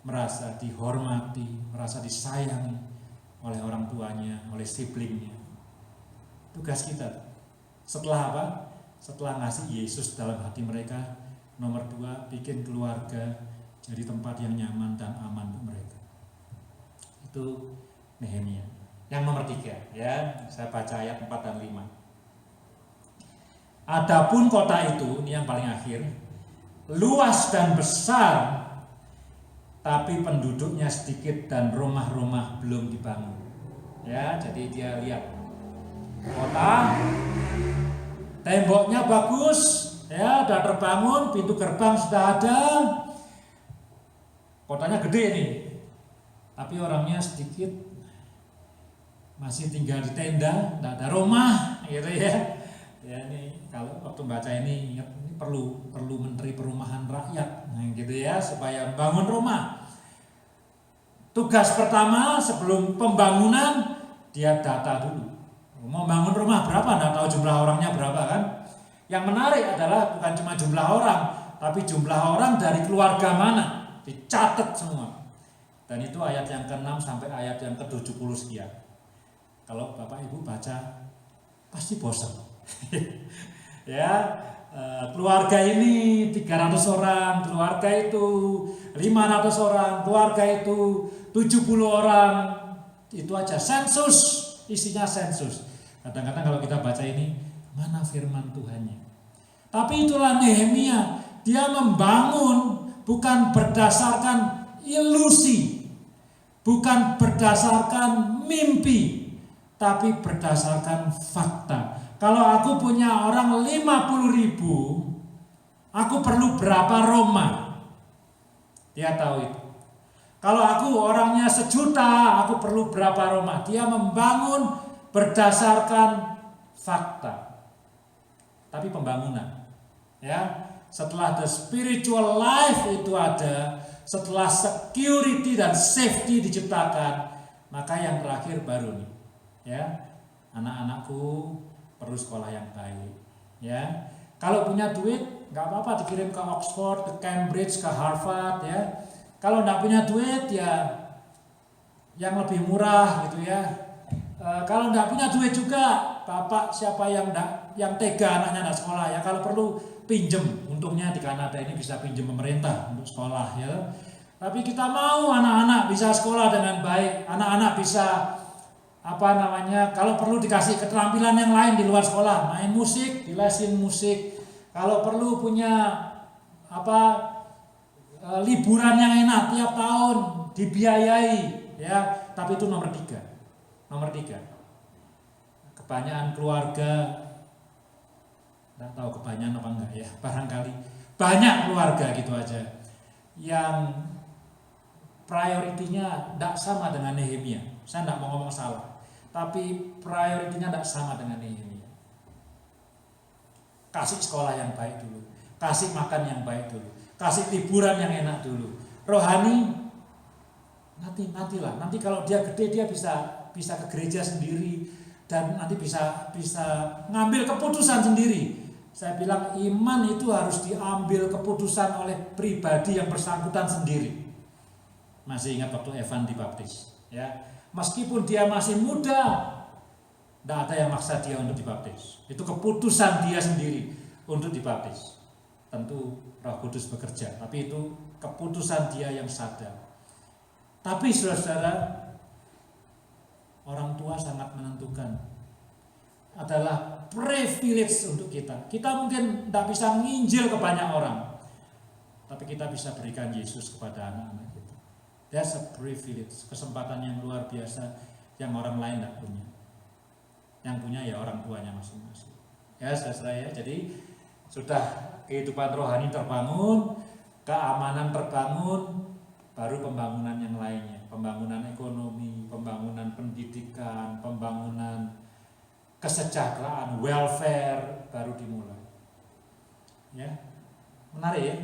merasa dihormati, merasa disayangi oleh orang tuanya, oleh siblingnya. Tugas kita setelah apa? Setelah ngasih Yesus dalam hati mereka, nomor 2, bikin keluarga jadi tempat yang nyaman dan aman untuk mereka. Itu Nehemia. Yang nomor 3 ya, saya baca ayat 4 dan 5. Adapun kota itu, ini yang paling akhir, luas dan besar, tapi penduduknya sedikit dan rumah-rumah belum dibangun. Ya, jadi dia lihat kota, temboknya bagus, ya, sudah terbangun, pintu gerbang sudah ada, kotanya gede nih, tapi orangnya sedikit, masih tinggal di tenda, tidak ada rumah, gitu ya. Ya, ini kalau waktu baca ini ingat, ini perlu Menteri Perumahan Rakyat, nah, gitu ya, supaya bangun rumah. Tugas pertama sebelum pembangunan dia data dulu. Mau bangun rumah berapa? Nggak tahu jumlah orangnya berapa kan? Yang menarik adalah bukan cuma jumlah orang, tapi jumlah orang dari keluarga mana, dicatat semua. Dan itu ayat yang ke-6 sampai ayat yang ke-70 sekian. Kalau Bapak Ibu baca pasti bosan. Ya, keluarga ini 300 orang, keluarga itu 500 orang, keluarga itu 70 orang. Itu aja sensus, isinya sensus. Kadang-kadang kalau kita baca ini, mana firman Tuhannya? Tapi itulah Nehemia, dia membangun bukan berdasarkan ilusi, bukan berdasarkan mimpi, tapi berdasarkan fakta. Kalau aku punya orang 50.000, aku perlu berapa Roma? Dia tahu itu. Kalau aku orangnya 1.000.000, aku perlu berapa Roma? Dia membangun berdasarkan fakta. Tapi pembangunan, ya. Setelah the spiritual life itu ada, setelah security dan safety diciptakan, maka yang terakhir baru nih, ya. Anak-anakku perlu sekolah yang baik, ya. Kalau punya duit nggak apa-apa dikirim ke Oxford, ke Cambridge, ke Harvard, ya. Kalau nggak punya duit ya yang lebih murah gitu ya. Kalau nggak punya duit juga, bapak siapa yang tega anaknya nggak sekolah ya. Kalau perlu pinjem, untungnya di Kanada ini bisa pinjem pemerintah untuk sekolah ya. Tapi kita mau anak-anak bisa sekolah dengan baik, anak-anak bisa kalau perlu dikasih keterampilan yang lain di luar sekolah, main musik, dilesin musik. Kalau perlu punya liburan yang enak tiap tahun dibiayai, ya. Tapi itu nomor 3. Kebanyakan keluarga, nggak tahu kebanyakan apa enggak ya, barangkali banyak keluarga gitu aja yang prioritinya tidak sama dengan Nehemia. Saya tidak mau ngomong salah, tapi prioritinya tidak sama dengan Nehemia. Kasih sekolah yang baik dulu, kasih makan yang baik dulu, kasih liburan yang enak dulu. Rohani nantilah. Nanti kalau dia gede dia bisa ke gereja sendiri dan nanti bisa ngambil keputusan sendiri. Saya bilang iman itu harus diambil keputusan oleh pribadi yang bersangkutan sendiri. Masih ingat waktu Evan dibaptis, ya. Meskipun dia masih muda, tidak ada yang maksa dia untuk dibaptis. Itu keputusan dia sendiri untuk dibaptis. Tentu Roh Kudus bekerja, tapi itu keputusan dia yang sadar. Tapi saudara-saudara, orang tua sangat menentukan. Adalah privilege untuk kita. Kita mungkin tidak bisa nginjil ke banyak orang, tapi kita bisa berikan Yesus kepada anak-anak kita. That's a privilege, kesempatan yang luar biasa yang orang lain tidak punya. Yang punya ya orang tuanya masing-masing. Ya saudara ya, jadi sudah kehidupan rohani terbangun, keamanan terbangun, baru pembangunan yang lainnya, pembangunan ekonomi, pembangunan pendidikan, pembangunan kesejahteraan, welfare baru dimulai. Ya, menarik ya.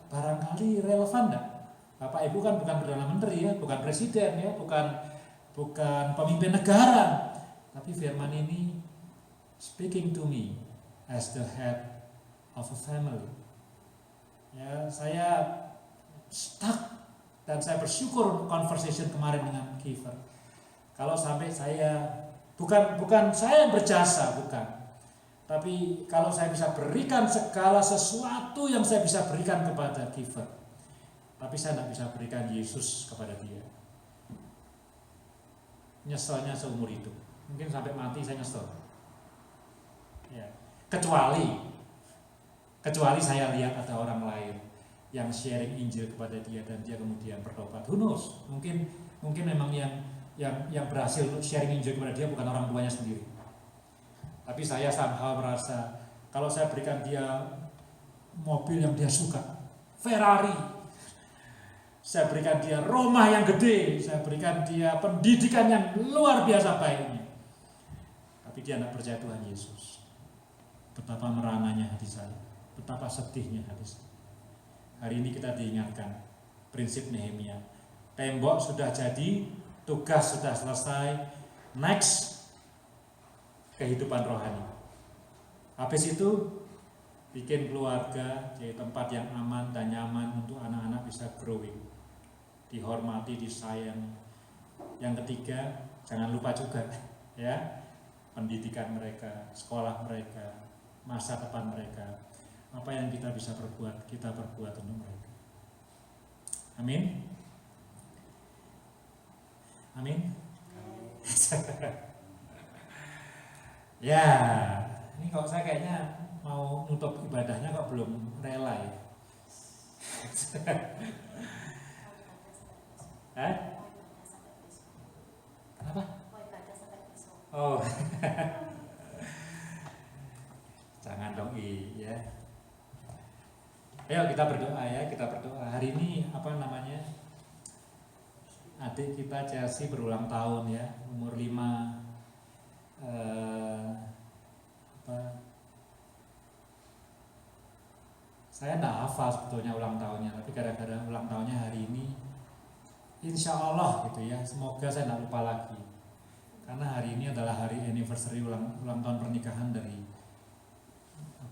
Barangkali relevan enggak? Bapak Ibu kan bukan Perdana Menteri ya, bukan presiden ya, bukan pemimpin negara. Tapi firman ini speaking to me as the head of a family. Ya, saya stuck dan saya bersyukur conversation kemarin dengan Kiefer. Kalau sampai saya bukan saya yang berjasa, bukan. Tapi kalau saya bisa berikan segala sesuatu yang saya bisa berikan kepada Kiefer, tapi saya tidak bisa berikan Yesus kepada dia. Nyeselnya seumur hidup. Mungkin sampai mati saya nyesel. Ya. Kecuali saya lihat ada orang lain yang sharing Injil kepada dia dan dia kemudian bertobat. Who knows? Mungkin memang yang berhasil untuk sharing Injil kepada dia bukan orang tuanya sendiri. Tapi saya somehow merasa kalau saya berikan dia mobil yang dia suka, Ferrari, saya berikan dia rumah yang gede, saya berikan dia pendidikan yang luar biasa baiknya, tapi dia tidak percaya Tuhan Yesus, betapa merananya hati saya, betapa sedihnya hati saya. Hari ini kita diingatkan prinsip Nehemia. Tembok sudah jadi, tugas sudah selesai, next kehidupan rohani. Habis itu bikin keluarga jadi tempat yang aman dan nyaman untuk anak-anak bisa growing, dihormati, disayang. Yang ketiga, jangan lupa juga ya, pendidikan mereka, sekolah mereka, masa depan mereka. Apa yang kita bisa perbuat, kita perbuat untuk mereka. Amin. Amin. Ya, ini kok saya kayaknya mau nutup ibadahnya kok belum rela ya. Kenapa? Oh, jangan dong ya. Ayo kita berdoa ya, kita berdoa. Hari ini adik kita Chelsea berulang tahun ya, umur 5. Saya tidak hafal sebetulnya ulang tahunnya, tapi gara-gara ulang tahunnya hari ini, insya Allah gitu ya, semoga saya tidak lupa lagi. Karena hari ini adalah hari anniversary ulang tahun pernikahan dari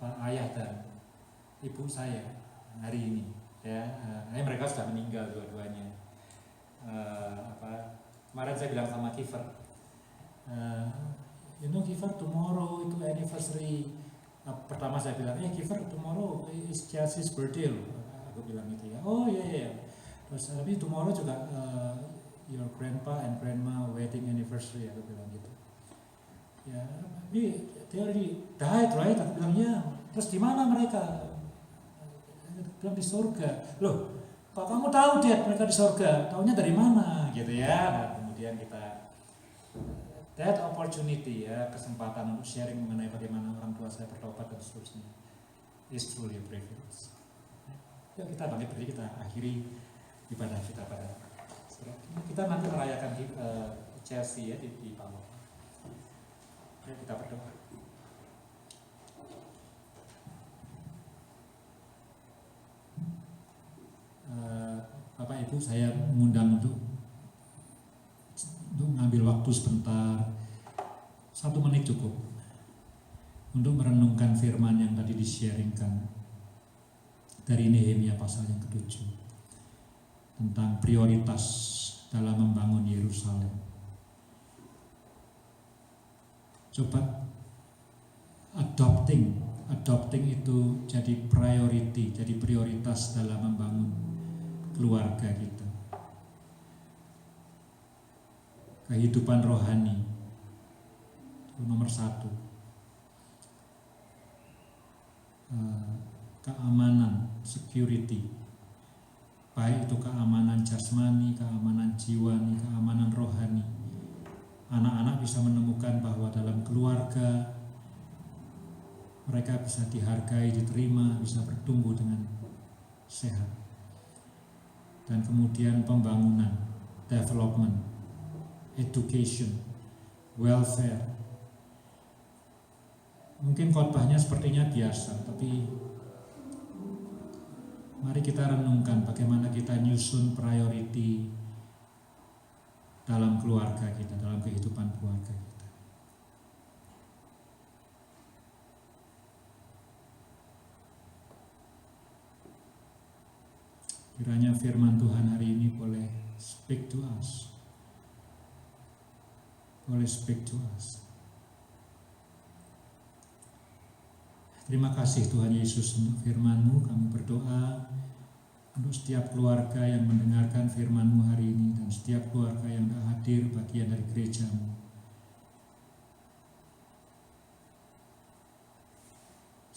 ayah dan ibu saya hari ini. Ya, mereka sudah meninggal dua-duanya. Kemarin saya bilang sama Kiefer, Kiefer, tomorrow itu anniversary. Pertama saya bilang, Kiefer, tomorrow is Chelsea's birthday loh. Aku bilang gitu ya. Oh iya. Terus tapi tomorrow juga your grandpa and grandma wedding anniversary, aku bilang gitu. Ya, tapi they already died, right? Aku bilang ya. Terus di mana mereka? Bilang di surga. Loh, kok kamu tahu dia mereka di surga? Taunya dari mana? Gitu ya. Nah, kemudian kita that opportunity ya, kesempatan untuk sharing mengenai bagaimana orang tua saya bertobat dan seterusnya is truly a privilege. Yuk kita bangkit berdiri, kita akhiri ibadah kita pada kita nanti merayakan Chelsea ya di bawah. Ya, kita berdoa. Bapak Ibu, saya mengundang untuk mengambil waktu sebentar, 1 menit cukup, untuk merenungkan firman yang tadi di-sharingkan dari Nehemia pasal yang ke-7 tentang prioritas dalam membangun Yerusalem. Coba adopting itu jadi priority, jadi prioritas dalam membangun keluarga kita. Kehidupan rohani itu nomor 1. Keamanan, security, baik itu keamanan jasmani, keamanan jiwani, keamanan rohani. Anak-anak bisa menemukan bahwa dalam keluarga mereka bisa dihargai, diterima, bisa bertumbuh dengan sehat. Dan kemudian pembangunan, development, education, welfare. Mungkin khotbahnya sepertinya biasa, tapi mari kita renungkan bagaimana kita nyusun priority dalam keluarga kita, dalam kehidupan keluarga kita. Kiranya firman Tuhan hari ini boleh speak to us. Boleh speak to us. Terima kasih Tuhan Yesus untuk firman-Mu. Kami berdoa untuk setiap keluarga yang mendengarkan firman-Mu hari ini dan setiap keluarga yang hadir bagian dari gereja-Mu.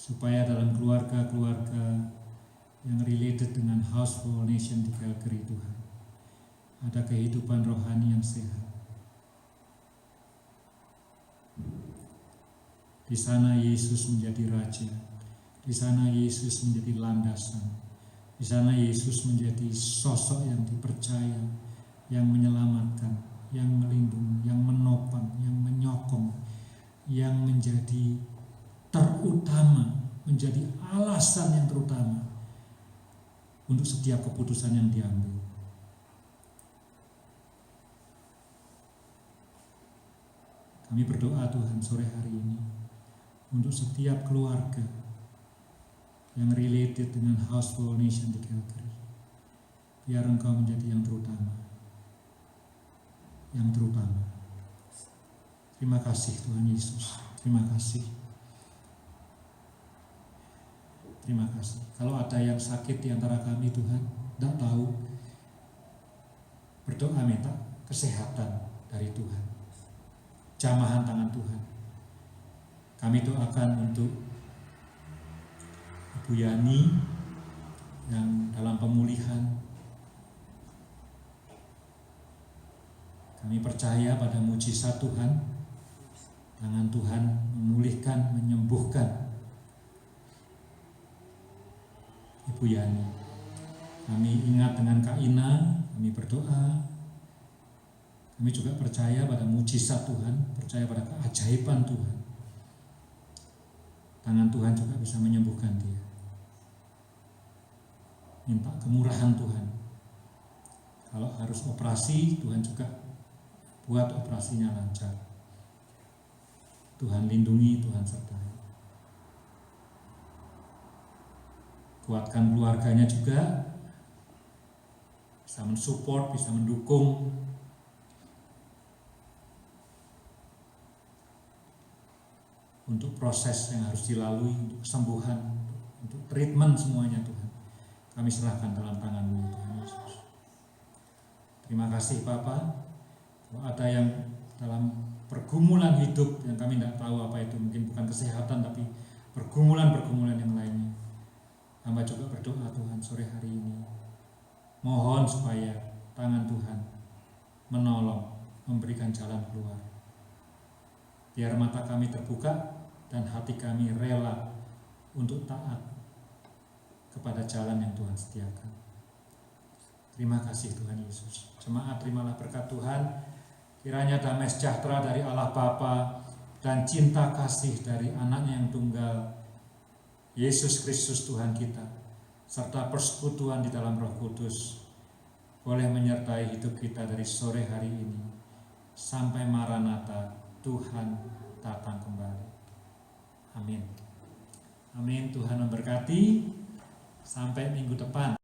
supaya dalam keluarga-keluarga yang related dengan House for All Nation di Calgary, Tuhan, ada kehidupan rohani yang sehat. Di sana Yesus menjadi Raja, di sana Yesus menjadi landasan, di sana Yesus menjadi sosok yang dipercaya, yang menyelamatkan, yang melindungi, yang menopang, yang menyokong, yang menjadi terutama, menjadi alasan yang terutama untuk setiap keputusan yang diambil. Kami berdoa Tuhan sore hari ini untuk setiap keluarga yang related dengan House for All Nation di Calgary. Biar Engkau menjadi yang terutama. Yang terutama. Terima kasih Tuhan Yesus. Terima kasih. Terima kasih. Kalau ada yang sakit di antara kami Tuhan, tidak tahu, berdoa minta kesehatan dari Tuhan. Jamahan tangan Tuhan. Kami doakan untuk Ibu Yani yang dalam pemulihan. Kami percaya pada mujizat Tuhan. Tangan Tuhan memulihkan, menyembuhkan Ibu Yani. Kami ingat dengan Kak Ina, kami berdoa. Kami juga percaya pada mujizat Tuhan, percaya pada keajaiban Tuhan. Tangan Tuhan juga bisa menyembuhkan dia. Minta kemurahan Tuhan. Kalau harus operasi, Tuhan juga buat operasinya lancar. Tuhan lindungi, Tuhan sertai. Kuatkan keluarganya juga, bisa mensupport, bisa mendukung. Untuk proses yang harus dilalui, untuk kesembuhan, untuk treatment semuanya Tuhan. Kami serahkan dalam tangan-Mu Tuhan Yesus. Terima kasih Bapa. Kalau ada yang dalam pergumulan hidup yang kami tidak tahu apa itu, mungkin bukan kesehatan tapi pergumulan-pergumulan yang lainnya. Hamba juga berdoa Tuhan sore hari ini. Mohon supaya tangan Tuhan menolong, memberikan jalan keluar. Biar mata kami terbuka dan hati kami rela untuk taat kepada jalan yang Tuhan sediakan. Terima kasih Tuhan Yesus. Jemaat, terimalah berkat Tuhan. Kiranya damai sejahtera dari Allah Bapa dan cinta kasih dari Anaknya yang tunggal, Yesus Kristus Tuhan kita, serta persekutuan di dalam Roh Kudus boleh menyertai hidup kita dari sore hari ini sampai Maranatha, Tuhan datang kembali. Amin. Amin. Tuhan memberkati. Sampai minggu depan.